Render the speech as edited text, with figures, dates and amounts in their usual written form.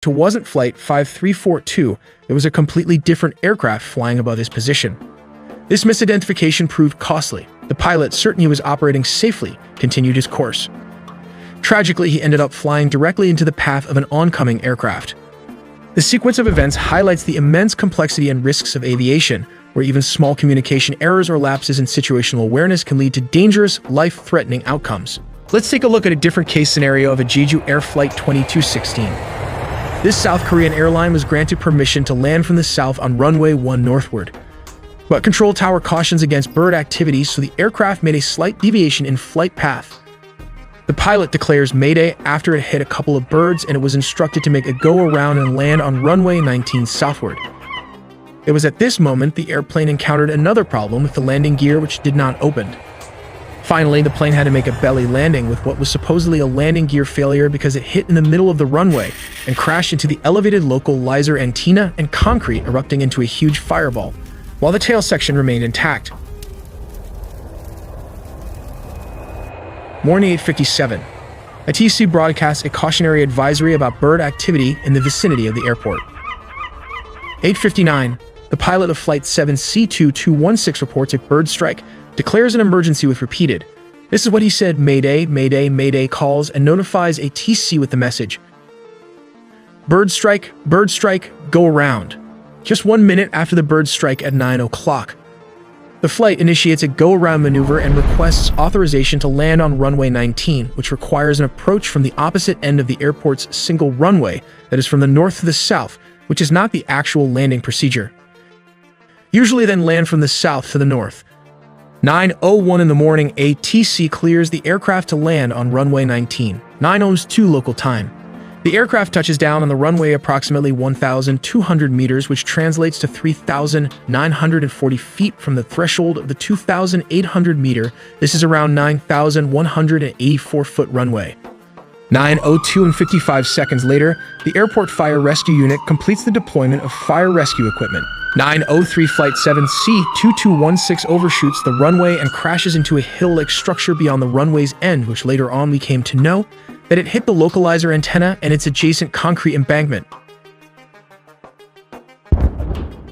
It wasn't Flight 5342, it was a completely different aircraft flying above his position. This misidentification proved costly. The pilot, certain he was operating safely, continued his course. Tragically, he ended up flying directly into the path of an oncoming aircraft. The sequence of events highlights the immense complexity and risks of aviation, where even small communication errors or lapses in situational awareness can lead to dangerous, life-threatening outcomes. Let's take a look at a different case scenario of a Jeju Air Flight 2216. This South Korean airline was granted permission to land from the south on runway 1 northward. But control tower cautions against bird activity, so the aircraft made a slight deviation in flight path. The pilot declares Mayday after it hit a couple of birds, and it was instructed to make a go-around and land on runway 19 southward. It was at this moment the airplane encountered another problem with the landing gear, which did not open. Finally, the plane had to make a belly landing with what was supposedly a landing gear failure because it hit in the middle of the runway and crashed into the elevated localizer antenna and concrete, erupting into a huge fireball, while the tail section remained intact. Morning 8:57. ATC broadcasts a cautionary advisory about bird activity in the vicinity of the airport. 8:59. The pilot of Flight 7C2216 reports a bird strike, declares an emergency with repeated. This is what he said: Mayday, Mayday, Mayday, calls and notifies ATC with the message: bird strike, go around. Just 1 minute after the bird strike at 9 o'clock. The flight initiates a go-around maneuver and requests authorization to land on runway 19, which requires an approach from the opposite end of the airport's single runway, that is from the north to the south, which is not the actual landing procedure. Usually then land from the south to the north. 9:01 in the morning, ATC clears the aircraft to land on runway 19, 9:02 local time. The aircraft touches down on the runway approximately 1,200 meters, which translates to 3,940 feet from the threshold of the 2,800 meter. This is around 9,184-foot runway. 9:02 and 55 seconds later, the Airport Fire Rescue Unit completes the deployment of fire rescue equipment. 9:03 Flight 7C2216 overshoots the runway and crashes into a hill-like structure beyond the runway's end, which later on we came to know that it hit the localizer antenna and its adjacent concrete embankment.